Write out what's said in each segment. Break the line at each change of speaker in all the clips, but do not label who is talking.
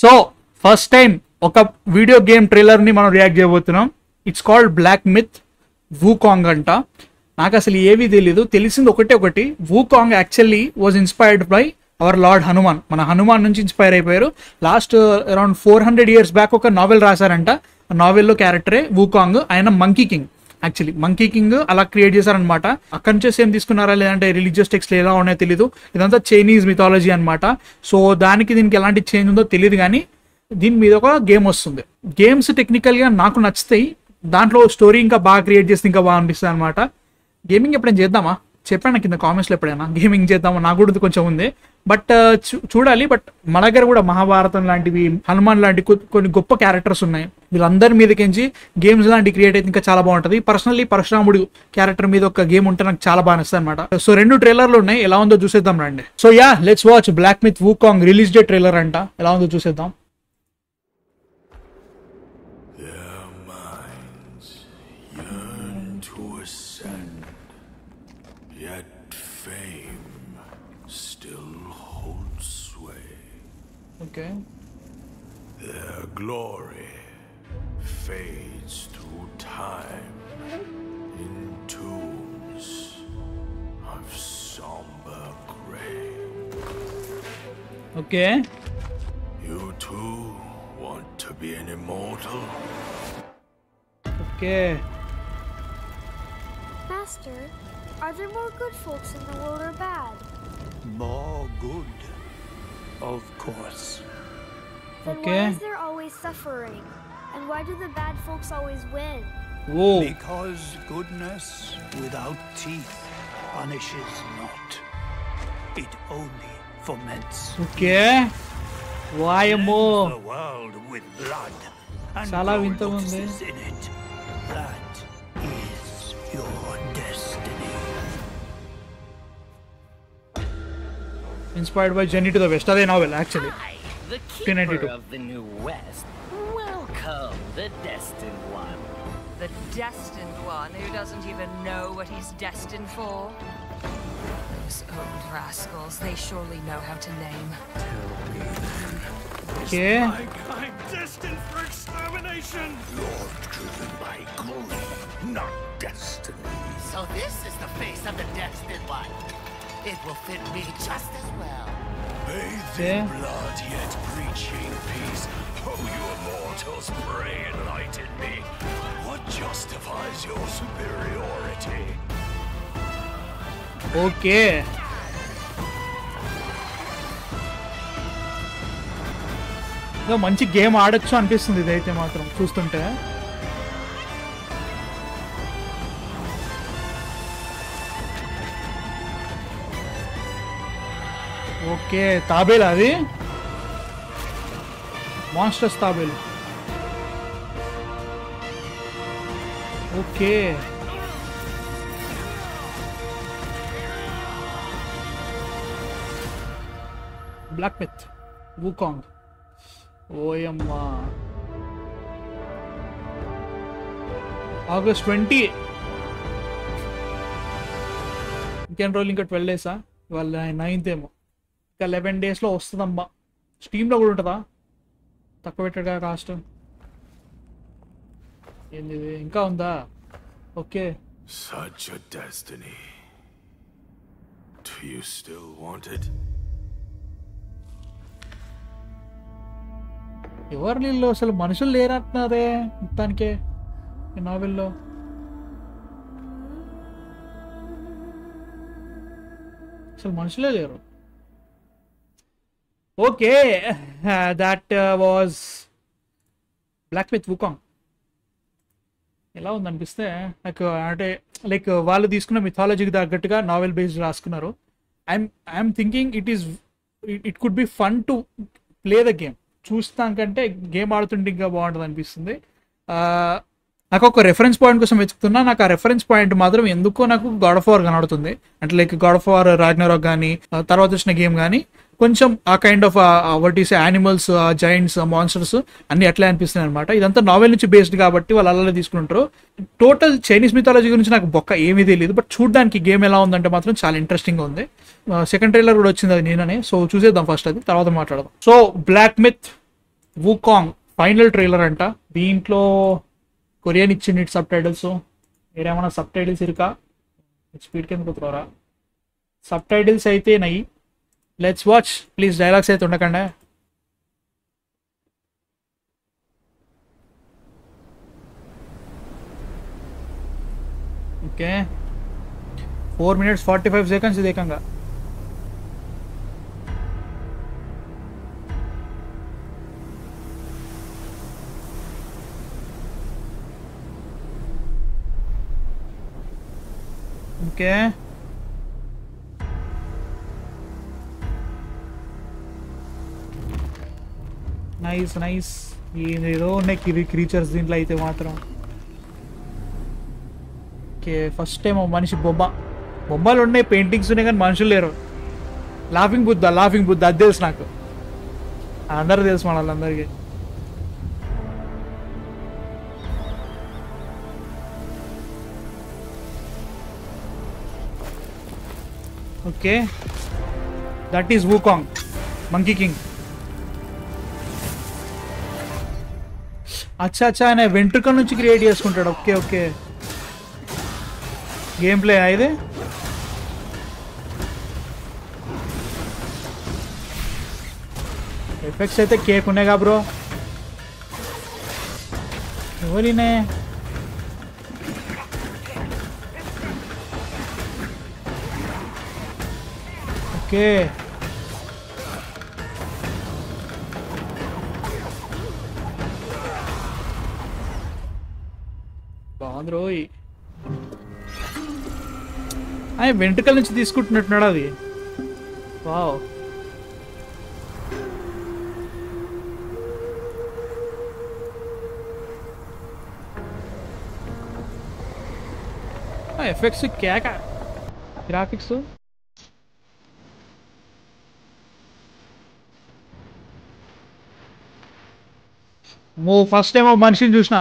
So first time ఒక video game ట్రైలర్ని మనం రియాక్ట్ చేయబోతున్నాం. It's called black myth Wukong అంట. నాకు అసలు ఏమీ తెలీదు, తెలిసింది ఒకటి. Wukong actually was inspired by our lord Hanuman. మన హనుమాన్ నుంచి ఇన్స్పైర్ అయిపోయారు. లాస్ట్ అరౌండ్ 400 years బ్యాక్ ఒక నావెల్ రాశారంట. ఆ నావెల్లో క్యారెక్టరే వూకాంగ్. ఆయన monkey king, actually monkey king అలా క్రియేట్ చేశారనమాట. అక్కడి నుంచే సేమ్ తీసుకున్నారా లేదంటే రిలీజియస్ టెక్స్ట్ ఎలా ఉన్నాయో తెలీదు. ఇదంతా చైనీస్ మిథాలజీ అనమాట. సో దీనికి ఎలాంటి చేంజ్ ఉందో తెలియదు, కానీ దీని మీద ఒక గేమ్ వస్తుంది. గేమ్స్ టెక్నికల్గా నాకు నచ్చుతాయి, దాంట్లో స్టోరీ ఇంకా బాగా క్రియేట్ చేస్తే ఇంకా బాగా అనిపిస్తుంది అనమాట. గేమింగ్ ఎప్పుడైనా చేద్దామా చెప్పాను కింద కామెంట్స్లో, ఎప్పుడైనా గేమింగ్ చేద్దామా, నాకు కూడా కొంచెం ఉంది. బట్ చూడాలి. బట్ మన దగ్గర కూడా మహాభారతం లాంటివి, హనుమాన్ లాంటి కొన్ని గొప్ప క్యారెక్టర్స్ ఉన్నాయి. వీళ్ళందరి మీదకించి గేమ్స్ లాంటి క్రియేట్ అయితే ఇంకా చాలా బాగుంటుంది. పర్సనల్లీ పరశురాముడు క్యారెక్టర్ మీద ఒక గేమ్ ఉంటే నాకు చాలా బాగా నచ్చుతుంది అనమాట. సో 2 ట్రైలర్లు ఉన్నాయి, ఎలా ఉందో చూసేద్దాం రండి. So yeah, let's watch black myth Wukong release day trailer అంట. ఎలా ఉందో చూసేద్దాం. Okay.
Their glory fades through time in tombs of somber gray.
Okay.
You too want to be an immortal?
Okay.
Master, are there more good folks in the world or bad?
More good. Of course.
Then
Okay.
why is there always suffering? And why do the bad folks always win?
Whoa.
Because goodness without teeth punishes not. It only foments.
Okay. Why more?
The world with blood and
Chala
gold
vinta undi.
is in it. That is your destiny.
Inspired by Journey to the West. That's a novel, actually.
I, the keeper
1992.
of the New West. Welcome, the Destined One.
The Destined One who doesn't even know what he's destined for? Those old rascals, they surely know how to name.
Okay.
I'm destined for extermination! You're driven by glory, not destiny.
So this is the face of the Destined One. It will fit me just as well.
Bathed
Yeah.
in blood, yet preaching peace. Oh, you immortals, pray enlighten me. What justifies your superiority?
Okay. ఇదో మంచి game ఆడొచ్చు అనిపిస్తుంది ఇదైతే మాత్రం చూస్తుంటే. Okay, తాబేలు అది, monsters తాబేలు. Okay, black myth Wukong. ఓయమ్మా, August 20. ఇంకెన్ని రోజులు? ఇంకా 12 days. ఇవాళ 9th ఏమో, ఇంకా 11 daysలో వస్తుందమ్మా. స్టీమ్లో కూడా ఉంటుందా? తక్కువ పెట్టాడు కదా కాస్ట్. ఏంది ఇది, ఇంకా ఉందా? Okay.
Such a destiny. Do you still want it?
ఎవరు నీళ్ళు అసలు మనుషులు లేరంటున్నారే మొత్తానికే ఈ నావెల్లో. అసలు మనుషులే లేరు. Okay, that was black myth Wukong. ఎలా ఉందనిపిస్తే నాకు, అంటే లైక్ వాళ్ళు తీసుకున్న మిథాలజీకి తగ్గట్టుగా నావెల్ బేస్డ్ రాసుకున్నారు. I'm thinking it could be fun to play the game. చూస్తానికంటే గేమ్ ఆడుతుంటే ఇంకా బాగుంటుంది అనిపిస్తుంది. నాకు ఒక రెఫరెన్స్ పాయింట్ కోసం వెతుకుతున్నా. నాకు ఆ రెఫరెన్స్ పాయింట్ మాత్రం ఎందుకో నాకు గాడ్ ఆఫ్ వార్ కనబడుతుంది. అంటే like God of war Ragnarok కానీ తర్వాత వచ్చిన గేమ్ కానీ కొంచెం ఆ kind of what is animals, Giants, monsters అన్ని అట్లా అనిపిస్తున్నాయి అనమాట. ఇదంతా నావెల్ నుంచి బేస్డ్ కాబట్టి వాళ్ళు అలా తీసుకుంటారు. టోటల్ చైనీస్ మిథాలజీ గురించి నాకు బొక్క ఏమీ తెలియదు. బట్ చూడడానికి గేమ్ ఎలా ఉందంటే మాత్రం చాలా ఇంట్రెస్టింగ్గా ఉంది. సెకండ్ ట్రైలర్ కూడా వచ్చింది అది నిన్ననే. సో చూసేద్దాం ఫస్ట్, అది తర్వాత మాట్లాడదాం. So black myth Wukong final trailer అంట. దీంట్లో కొరియన్ ఇచ్చింది సబ్ టైటిల్స్. మీరేమన్నా సబ్ టైటిల్స్ ఇరుకా స్పీడ్ కింద కుతురారా? సబ్ టైటిల్స్ అయితే నయ్యి. Let's watch please. డైలాగ్స్ అయితే ఉండకండి. ఓకే 4 minutes 45 seconds ఇది ఏకంగా. Okay nice. ఏదో ఉన్నాయి క్రీచర్స్ దీంట్లో అయితే మాత్రం. ఓకే ఫస్ట్ టైం మనిషి బొమ్మలు ఉన్నాయి, పెయింటింగ్స్ ఉన్నాయి, కానీ మనుషులు లేరు. లాఫింగ్ బుద్ధ అది తెలుసు నాకు. అందరూ తెలుసు మన వాళ్ళందరికీ. Okay that is వూకాంగ్ monkey king. అచ్చా ఆయన వెంట్రుక నుంచి క్రియేట్ చేసుకుంటాడు. ఓకే గేమ్ ప్లే ఇది. ఎఫెక్ట్స్ అయితే కేక్ ఉన్నాయిగా బ్రో. ఎవరినే ఓకే బాగుంది రోయ్. ఆయన వెంట్రుకల నుంచి తీసుకుంటున్నట్టున్నాడు అది. వావ్ ఎఫెక్ట్స్ కేక. గ్రాఫిక్స్ ఫస్ట్ టైం మనిషిని చూసిన.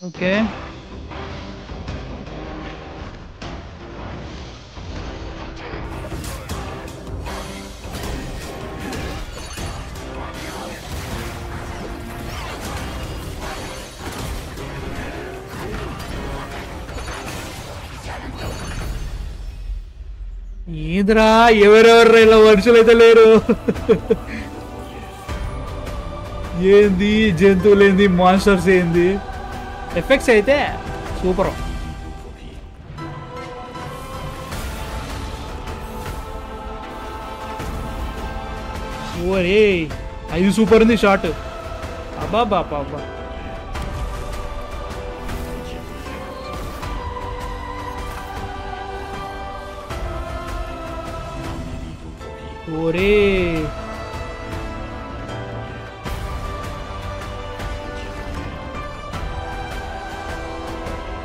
ఓకే ఈదరా ఎవరెవరు ఇలా మనుషులు అయితే లేరు. ఏంది జంతువులు ఏంది మాన్స్టర్స్ ఏంది. ఎఫెక్ట్స్ అయితే సూపర్. ఓరే అది సూపర్ ఉంది షాట్. అబ్బా బాబా అబ్బా ఓరే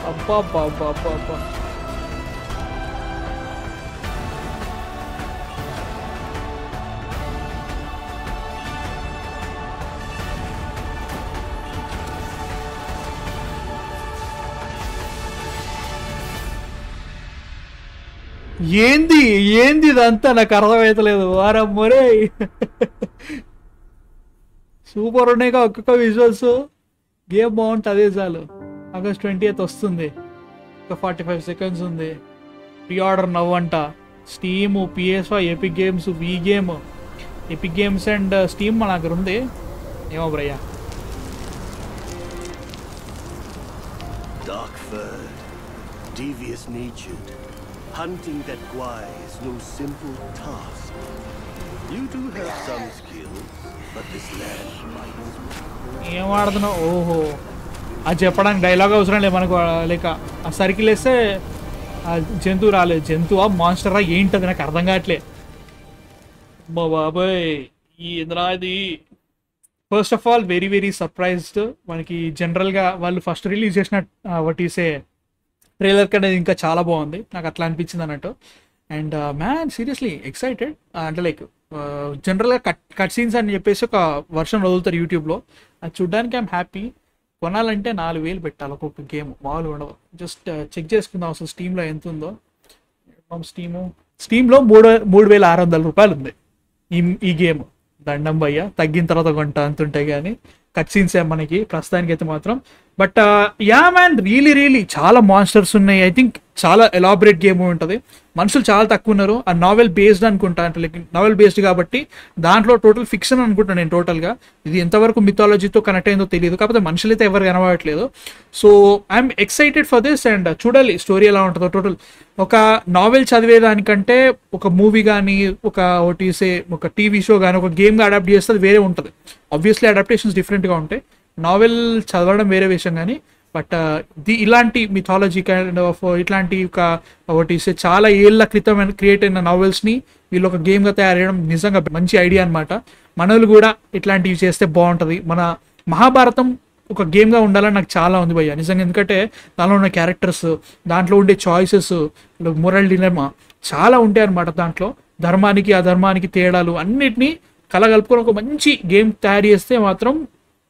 అబ్బా బాబా బాబా. ఏంది ఇదంతా నాకు అర్థమవుతలేదు. వారమ్మరే సూపర్ ఉన్నాయిగా ఒక్కొక్క విజువల్స్. గేమ్ బాగుంటుంది అదే చాలు. August 20th వస్తుంది. ఒక 45 seconds ఉంది. ప్రీ ఆర్డర్ నవ్వంట. Steam, PS5, Epic Games, WeGame, Epic Games and Steam మన దగ్గర ఉంది. ఏమో బ్రయ్యా.
Dark-furred, devious-natured, hunting that guai is no simple task. You do have some skills, but this land bites me.
ఏం ఆడుతున్నావు? ఓహో అది చెప్పడానికి డైలాగ్ అవసరం లేదు మనకు. లేక ఆ సర్కిల్ వేస్తే ఆ జంతువు రాలేదు. జంతువా మాన్స్టరా ఏంటది నాకు అర్థం కావట్లే. మా బాబాయ్ ఈ ఇంద్రా ఇది first of all very very surprised. మనకి జనరల్గా వాళ్ళు ఫస్ట్ రిలీజ్ చేసిన వాట్ ఈసే ట్రైలర్ కన్నా ఇంకా చాలా బాగుంది, నాకు అట్లా అనిపించింది అన్నట్టు. And man seriously excited. అంటే లైక్ జనరల్గా కట్ సీన్స్ అని చెప్పేసి ఒక వర్షన్ వదులుతారు యూట్యూబ్లో, అది చూడడానికి ఐఎమ్ హ్యాపీ. కొనాలంటే 4,000 పెట్టాలి ఒక్కొక్క గేమ్, మామూలు ఉండదు. జస్ట్ చెక్ చేసుకుందాం అసలు స్టీమ్లో ఎంత ఉందో. స్టీమ్లో 3,600 రూపాయలు ఉంది ఈ గేమ్. దండం భయ్య, తగ్గిన తర్వాత కొంట అంతుంటాయి కానీ కట్ సీన్స్ మనకి ప్రస్తుతానికి అయితే మాత్రం. బట్ యా మ్యాన్ రియలీ చాలా మాన్స్టర్స్ ఉన్నాయి. ఐ థింక్ చాలా ఎలాబరేట్ గేమ్ ఉంటుంది. మనుషులు చాలా తక్కువ ఉన్నారు. ఆ నావెల్ బేస్డ్ అనుకుంటా, అంటే లైక్ నావెల్ బేస్డ్ కాబట్టి దాంట్లో టోటల్ ఫిక్షన్ అనుకుంటాను నేను టోటల్గా. ఇది ఎంతవరకు మిథాలజీతో కనెక్ట్ అయిందో తెలియదు, కాకపోతే మనుషులైతే ఎవరు కనబడట్లేదు. So I'm excited for this. And చూడాలి స్టోరీ ఎలా ఉంటుందో. టోటల్ ఒక నావెల్ చదివేదానికంటే ఒక మూవీ కానీ ఒక టీవీ షో కానీ ఒక గేమ్గా అడాప్ట్ చేస్తే అది వేరే ఉంటుంది. ఆబ్వియస్లీ అడాప్టేషన్స్ డిఫరెంట్గా ఉంటాయి. నావెల్ చదవడం వేరే విషయం కానీ, బట్ ఇలాంటి మిథాలజీ కైండ్ ఆఫ్ ఇట్లాంటి చాలా ఏళ్ళ క్రితం క్రియేట్ అయిన నావెల్స్ని వీళ్ళు ఒక గేమ్గా తయారు చేయడం నిజంగా మంచి ఐడియా అనమాట. మనలు కూడా ఇట్లాంటివి చేస్తే బాగుంటుంది. మన మహాభారతం ఒక గేమ్గా ఉండాలని నాకు చాలా ఉంది భయ్య నిజంగా. ఎందుకంటే దానిలో ఉన్న క్యారెక్టర్స్, దాంట్లో ఉండే చాయిసెస్, మొరల్ డిలెమా చాలా ఉంటాయి అనమాట. దాంట్లో ధర్మానికి అధర్మానికి తేడాలు అన్నిటినీ కలగలుపుకొని ఒక మంచి గేమ్ తయారు చేస్తే మాత్రం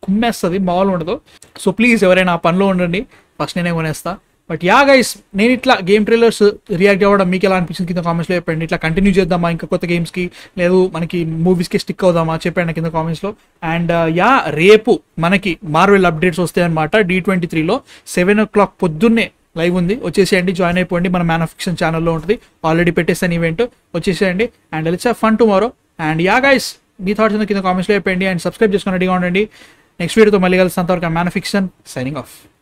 కుమ్మేస్తుంది, మామూలు ఉండదు. సో ప్లీజ్ ఎవరైనా ఆ పనిలో ఉండండి, ఫస్ట్ నేనే కొనేస్తా. బట్ యా గైస్, నేను ఇట్లా గేమ్ ట్రైలర్స్ రియాక్ట్ అవ్వడం మీకు ఎలా అనిపించింది కింద కామెంట్స్లో చెప్పండి. ఇట్లా కంటిన్యూ చేద్దామా ఇంకా కొత్త గేమ్స్కి, లేదు మనకి మూవీస్కి స్టిక్ అవుదామా చెప్పండి కింద కామెంట్స్లో. అండ్ యా రేపు మనకి మార్వెల్ అప్డేట్స్ వస్తాయి అనమాట. D23లో 7 o'clock పొద్దున్నే లైవ్ ఉంది, వచ్చేసేయండి, జాయిన్ అయిపోండి. మన మ్యాన్ ఆఫ్ ఫిక్షన్ ఛానల్లో ఉంటుంది, ఆల్రెడీ పెట్టేసాను ఈవెంట్, వచ్చేసేయండి. And let's have fun tomorrow. And yeah guys, me thoughts కింద కామెంట్స్లో చెప్పండి. అండ్ సబ్స్క్రైబ్ చేసుకుని రెడీగా ఉండండి. నెక్స్ట్ వీడియోతో మళ్ళీ కలుస్తాను. అంతవరకు man of fiction signing off.